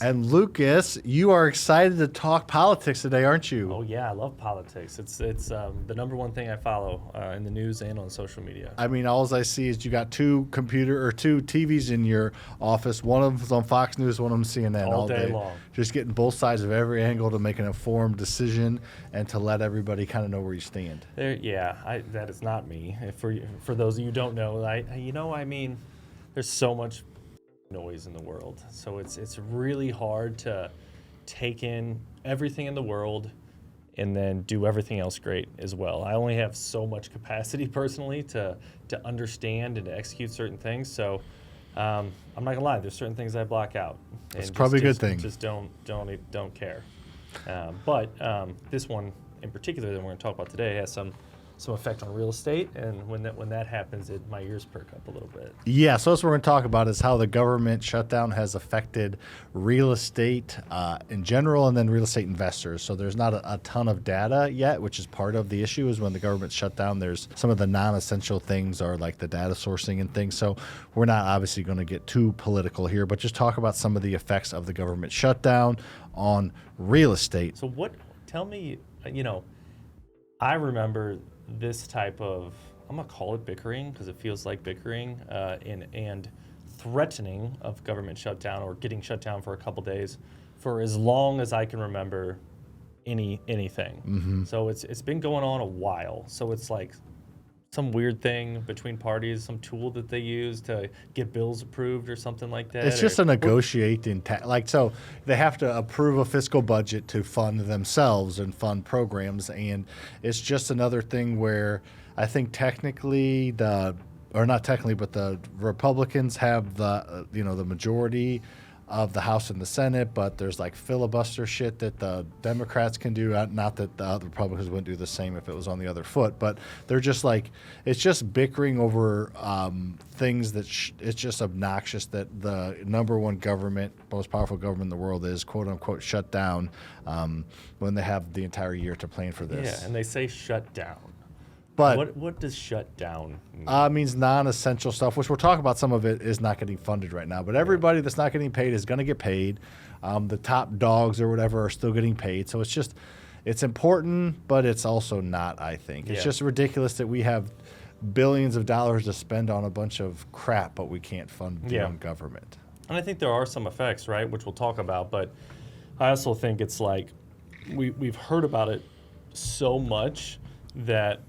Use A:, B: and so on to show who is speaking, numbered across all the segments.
A: And Lucas, you are excited to talk politics today, aren't you?
B: Oh yeah, I love politics. It's the number one thing I follow in the news and on social media.
A: I mean, all I see is you got two TVs in your office. One of them's on Fox News, one of them's CNN
B: All day long.
A: Just getting both sides of every angle to make an informed decision and to let everybody kind of know where you stand.
B: That is not me. For those of you who don't know, I mean, there's so much noise in the world, so it's really hard to take in everything in the world and then do everything else great as well. I only have so much capacity personally to understand and to execute certain things. So I'm not gonna lie, there's certain things I block out.
A: It's probably a good thing.
B: Just don't care. But this one in particular that we're gonna talk about today has some effect on real estate, and when that happens, my ears perk up a little bit.
A: Yeah, so that's what we're going to talk about is how the government shutdown has affected real estate in general and then real estate investors. So there's not a ton of data yet, which is part of the issue is when the government shut down, there's some of the non-essential things are like the data sourcing and things. So we're not obviously going to get too political here, but just talk about some of the effects of the government shutdown on real estate.
B: So tell me, I remember this type of, I'm gonna call it bickering because it feels like bickering and threatening of government shutdown or getting shut down for a couple days for as long as I can remember anything.
A: Mm-hmm.
B: So it's been going on a while. So it's like some weird thing between parties, some tool that they use to get bills approved or something like that.
A: It's just a negotiating, so they have to approve a fiscal budget to fund themselves and fund programs, and it's just another thing where I think technically but the Republicans have the majority of the House and the Senate, but there's like filibuster shit that the Democrats can do. Not that the other Republicans wouldn't do the same if it was on the other foot, but they're just like, it's just bickering over things that it's just obnoxious that the number one government, most powerful government in the world is quote unquote shut down when they have the entire year to plan for this.
B: Yeah, and they say shut down.
A: But
B: what does shut down mean?
A: Means non-essential stuff, which we'll talk about. Some of it is not getting funded right now, but everybody that's not getting paid is going to get paid. The top dogs or whatever are still getting paid. So it's important, but it's also not, I think. It's just ridiculous that we have billions of dollars to spend on a bunch of crap, but we can't fund the own government.
B: And I think there are some effects, right, which we'll talk about, but I also think it's like we've heard about it so much that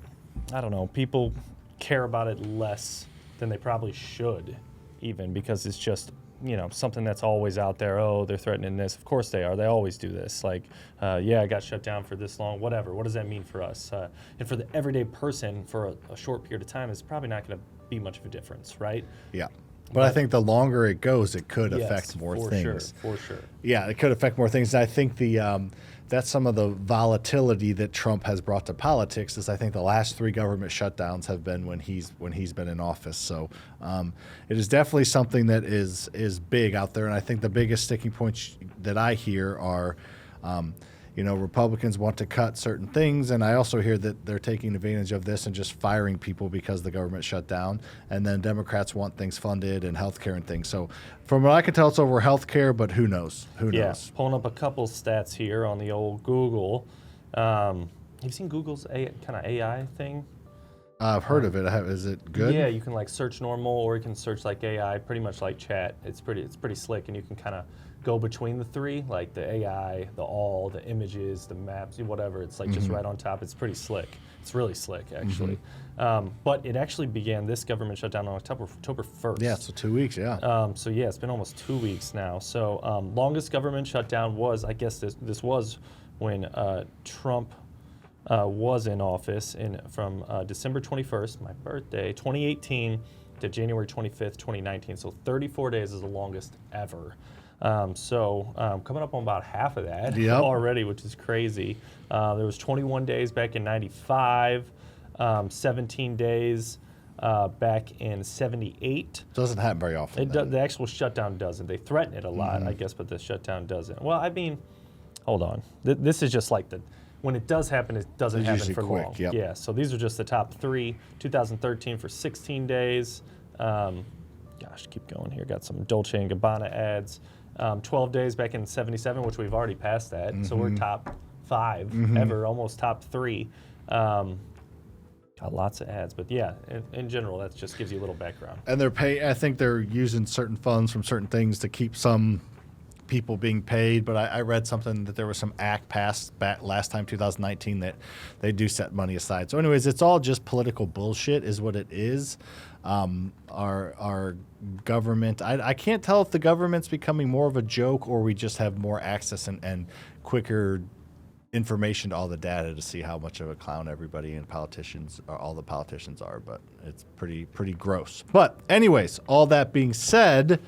B: I don't know, people care about it less than they probably should, even because it's just, something that's always out there. Oh, they're threatening this. Of course they are. They always do this. Like, I got shut down for this long, whatever. What does that mean for us? And for the everyday person for a short period of time, it's probably not going to be much of a difference, right?
A: Yeah. But I think the longer it goes, it could affect more things.
B: For sure.
A: Yeah, it could affect more things. And I think that's some of the volatility that Trump has brought to politics. Is I think the last 3 government shutdowns have been when he's been in office. So it is definitely something that is big out there. And I think the biggest sticking points that I hear are, Republicans want to cut certain things, and I also hear that they're taking advantage of this and just firing people because the government shut down. And then Democrats want things funded and healthcare and things. So from what I can tell, it's over healthcare, but who knows? Who knows?
B: Pulling up a couple stats here on the old Google. Have you seen Google's kind of AI thing?
A: I've heard of it. Is it good?
B: Yeah, you can like search normal, or you can search like AI, pretty much like chat. It's pretty slick, and you can kind of go between the 3, like the AI, the images, the maps, whatever. It's like just right on top. It's pretty slick. It's really slick, actually. But it actually began this government shutdown on October 1st.
A: Yeah, so 2 weeks, yeah.
B: It's been almost 2 weeks now. So longest government shutdown was, I guess this was when Trump was in office from December 21st, my birthday, 2018, to January 25th, 2019. So 34 days is the longest ever. Coming up on about half of that already, which is crazy. There was 21 days back in 95, 17 days back in 78.
A: Doesn't happen very often.
B: The actual shutdown doesn't. They threaten it a lot, I guess, but the shutdown doesn't. Well, I mean, hold on. This is just like when it does happen, it doesn't happen for
A: quick,
B: long.
A: Yep.
B: Yeah, so these are just the top 3. 2013 for 16 days. Keep going here. Got some Dolce & Gabbana ads. 12 days back in 77, which we've already passed that. So we're top 5 ever, almost top 3. Got lots of ads, but yeah, in general, that just gives you a little background.
A: And I think they're using certain funds from certain things to keep some people being paid. But I read something that there was some act passed back last time, 2019, that they do set money aside. So anyways, it's all just political bullshit is what it is. Our government, I can't tell if the government's becoming more of a joke or we just have more access and quicker information to all the data to see how much of a clown everybody and all the politicians are, but it's pretty gross. But anyways, all that being said,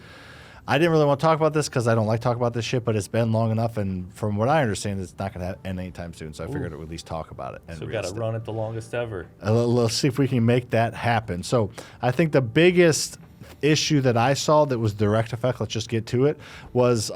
A: I didn't really want to talk about this because I don't like talking about this shit, but it's been long enough, and from what I understand, it's not going to end anytime soon, so I figured I would at least talk about it.
B: So we've got to run it the longest ever.
A: Let's see if we can make that happen. So I think the biggest issue that I saw that was direct effect, let's just get to it, was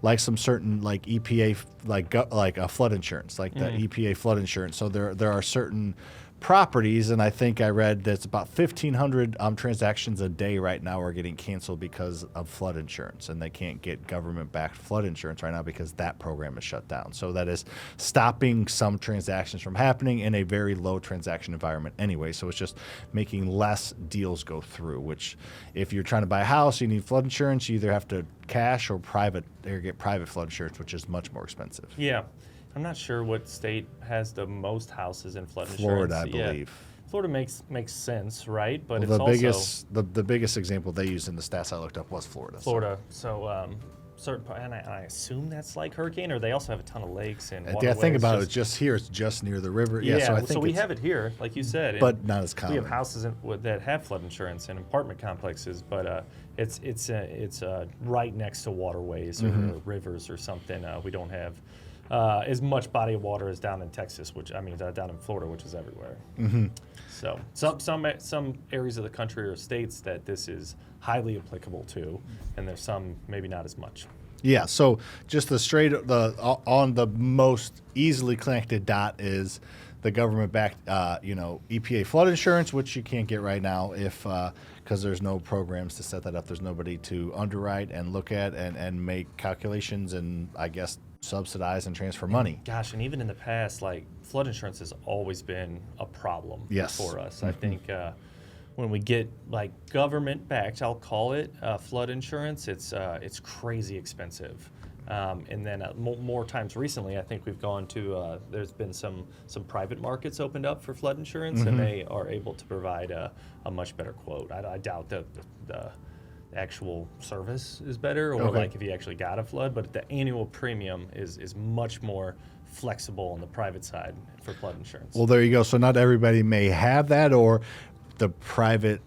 A: like some certain like EPA, like a flood insurance, like the EPA flood insurance. So there are certain properties, and I think I read that's about 1,500 transactions a day right now are getting canceled because of flood insurance, and they can't get government-backed flood insurance right now because that program is shut down. So that is stopping some transactions from happening in a very low transaction environment anyway. So it's just making less deals go through, which if you're trying to buy a house, you need flood insurance, you either have to cash or get private flood insurance, which is much more expensive.
B: Yeah. I'm not sure what state has the most houses in flood
A: Florida,
B: insurance.
A: I believe.
B: Florida makes sense, right? But
A: Well,
B: it's
A: the biggest example they used in the stats I looked up was Florida.
B: Florida. So certain and I assume that's like hurricane, or they also have a ton of lakes and waterways.
A: Yeah, think about it. Just here, it's just near the river.
B: Yeah,
A: so I think
B: we have it here, like you said,
A: but not as common.
B: We have houses that have flood insurance and apartment complexes, but it's right next to waterways or rivers or something. We don't have as much body of water as down in Texas, down in Florida, which is everywhere. So some areas of the country or states that this is highly applicable to, and there's some maybe not as much.
A: Yeah. So just on the most easily connected dot is the government-backed, EPA flood insurance, which you can't get right now because there's no programs to set that up. There's nobody to underwrite and look at and make calculations and I guess subsidize and transfer money.
B: Gosh, and even in the past, like flood insurance has always been a problem for us. I think when we get like government-backed, I'll call it flood insurance, it's crazy expensive. And then more times recently, I think we've gone to there's been some private markets opened up for flood insurance, and they are able to provide a much better quote. I doubt the actual service is better, or like if you actually got a flood, but the annual premium is much more flexible on the private side for flood insurance.
A: Well, there you go. So not everybody may have that, or the private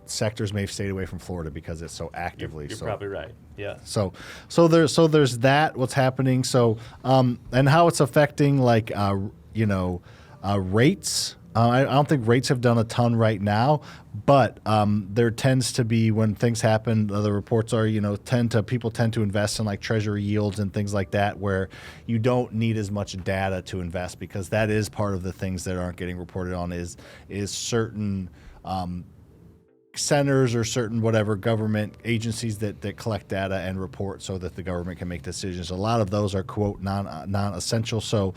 A: sectors may have stayed away from Florida because it's so actively.
B: You're probably right. Yeah.
A: So there's that. What's happening? So and how it's affecting like rates. I don't think rates have done a ton right now, but there tends to be when things happen. The reports are people tend to invest in like treasury yields and things like that, where you don't need as much data to invest, because that is part of the things that aren't getting reported on is certain centers or certain whatever government agencies that collect data and report so that the government can make decisions. A lot of those are quote non-essential. So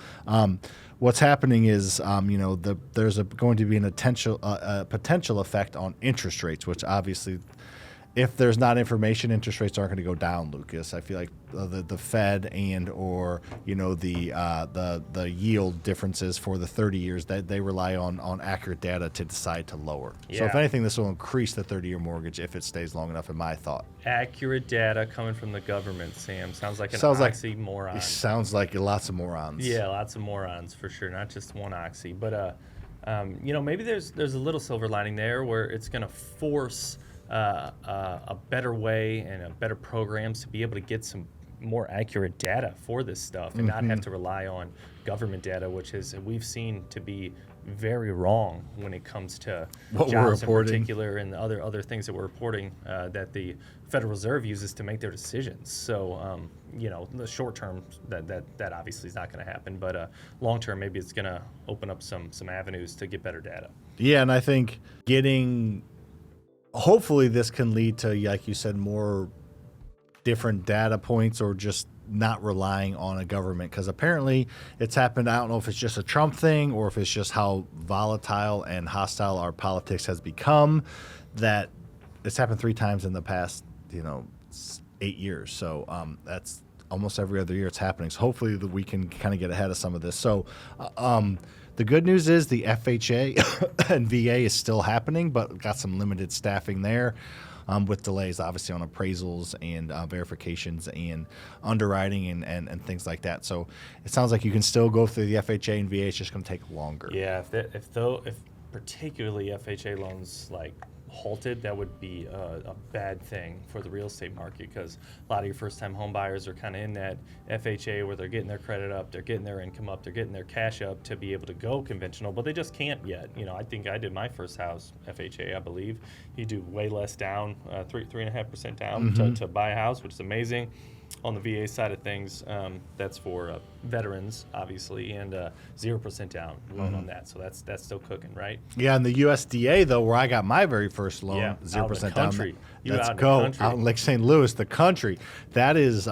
A: what's happening is there's going to be a potential effect on interest rates, which obviously, if there's not information, interest rates aren't going to go down, Lucas. I feel like the Fed or the yield differences for the 30 years, that they rely on accurate data to decide to lower.
B: Yeah.
A: So if anything, this will increase the 30-year mortgage if it stays long enough, in my thought.
B: Accurate data coming from the government, Sam. Sounds like an oxymoron.
A: It sounds like lots of morons.
B: Yeah, lots of morons for sure. Not just one oxy, but maybe there's a little silver lining there where it's going to force a better way and better programs to be able to get some more accurate data for this stuff and not have to rely on government data, which we've seen to be very wrong when it comes to
A: what
B: jobs in particular and other things that we're reporting that the Federal Reserve uses to make their decisions. So, the short term, that obviously is not going to happen, but long term, maybe it's going to open up some avenues to get better data.
A: Yeah, and I think hopefully this can lead to, like you said, more different data points or just not relying on a government, because apparently it's happened. I don't know if it's just a Trump thing or if it's just how volatile and hostile our politics has become, that it's happened 3 times in the past 8 years. So that's almost every other year it's happening. So hopefully we can kind of get ahead of some of this. So the good news is the FHA and VA is still happening, but got some limited staffing there. With delays, obviously, on appraisals and verifications and underwriting and things like that. So it sounds like you can still go through the FHA and VA. It's just going to take longer.
B: Yeah, if particularly FHA loans like halted, that would be a bad thing for the real estate market, because a lot of your first-time home buyers are kind of in that FHA where they're getting their credit up, they're getting their income up, they're getting their cash up to be able to go conventional, but they just can't yet. I think I did my first house FHA, I believe. You do way less down, 3.5% down to buy a house, which is amazing. On the VA side of things, that's for veterans, obviously, and 0% down loan on that. So that's still cooking, right?
A: Yeah, and the USDA, though, where I got my very first loan, 0% down. Let's go out in Lake St. Louis, the country. That is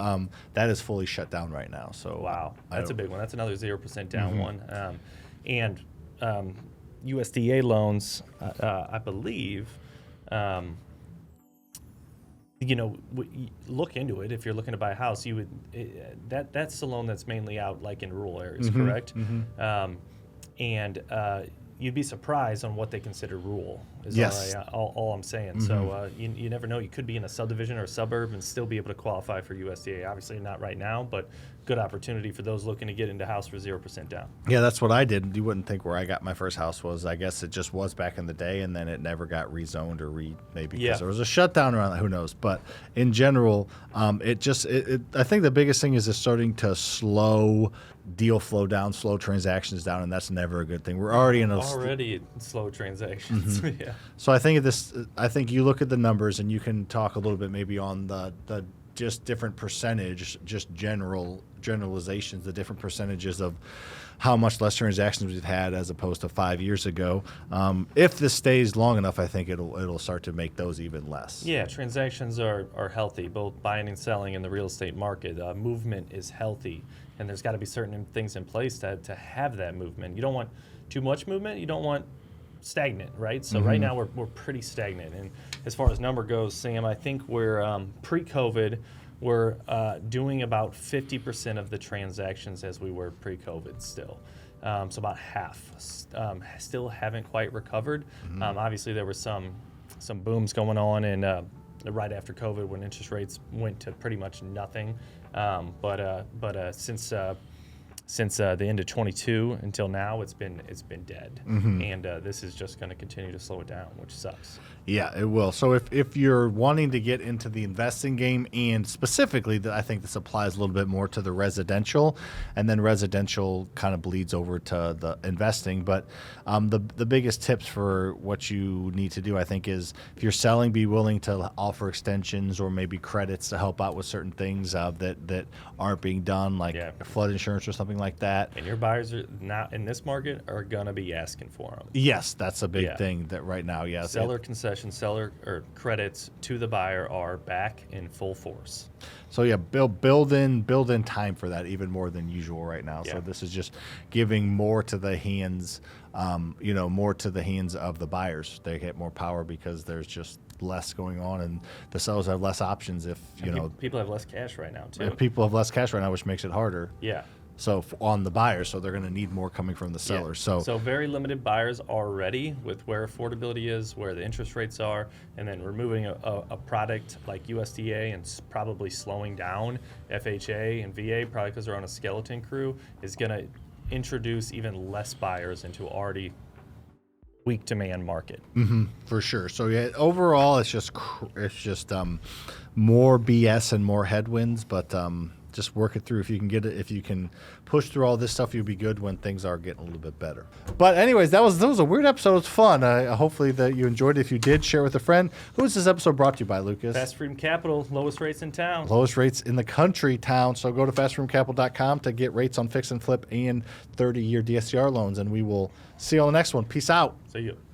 A: fully shut down right now. So
B: wow, that's a big one. That's another 0% down one. And USDA loans, I believe. Look into it. If you're looking to buy a house, you would that's the loan that's mainly out like in rural areas, correct? And you'd be surprised on what they consider rural. Is
A: yes.
B: All I'm saying. So you never know. You could be in a subdivision or a suburb and still be able to qualify for USDA. Obviously not right now, but good opportunity for those looking to get into house for 0% down.
A: Yeah, that's what I did. You wouldn't think where I got my first house was. I guess it just was back in the day, and then it never got rezoned or maybe because there was a shutdown around that. Who knows? But in general, I think the biggest thing is it's starting to slow deal flow down, slow transactions down, and that's never a good thing. We're already in
B: slow transactions. Yeah.
A: So I think you look at the numbers and you can talk a little bit maybe on the just different percentage, just generalizations, the different percentages of how much less transactions we've had as opposed to 5 years ago. If this stays long enough, I think it'll start to make those even less.
B: Yeah, transactions are healthy, both buying and selling in the real estate market. Movement is healthy, and there's got to be certain things in place to have that movement. You don't want too much movement. You don't want stagnant, right? So right now we're pretty stagnant. And as far as number goes, Sam, I think we're pre-COVID, we're doing about 50% of the transactions as we were pre-COVID still. So about half. Still haven't quite recovered. Obviously there were some booms going on and right after COVID when interest rates went to pretty much nothing. But since the end of 22 until now, it's been dead, and this is just going to continue to slow it down, which sucks.
A: Yeah, it will. So if you're wanting to get into the investing game, and specifically, I think this applies a little bit more to the residential, and then residential kind of bleeds over to the investing. But the biggest tips for what you need to do, I think, is if you're selling, be willing to offer extensions or maybe credits to help out with certain things that aren't being done, like flood insurance or something like that.
B: And your buyers are not in this market are going to be asking for them.
A: Yes, that's a big thing that right now,
B: Seller concessions, seller or credits to the buyer are back in full force.
A: So build in time for that even more than usual right now. So this is just giving more to the hands, more to the hands of the buyers. They get more power because there's just less going on, and the sellers have less options.
B: People have less cash right now too.
A: People have less cash right now, which makes it harder.
B: Yeah.
A: So on the buyers, so they're going to need more coming from the sellers.
B: Yeah. So very limited buyers already with where affordability is, where the interest rates are, and then removing a product like USDA and probably slowing down FHA and VA, probably because they're on a skeleton crew, is going to introduce even less buyers into already weak demand market.
A: For sure. So overall, it's just more BS and more headwinds, but just work it through. If you can get it, if you can push through all this stuff, you'll be good when things are getting a little bit better. But anyways, that was a weird episode. It was fun. Hopefully that you enjoyed it. If you did, share with a friend. Who is this episode brought to you by, Lucas?
B: FasterFreedom Capital, lowest rates in town.
A: Lowest rates in the country, town. So go to FasterFreedomCapital.com to get rates on fix and flip and 30-year DSCR loans, and we will see you on the next one. Peace out.
B: See you.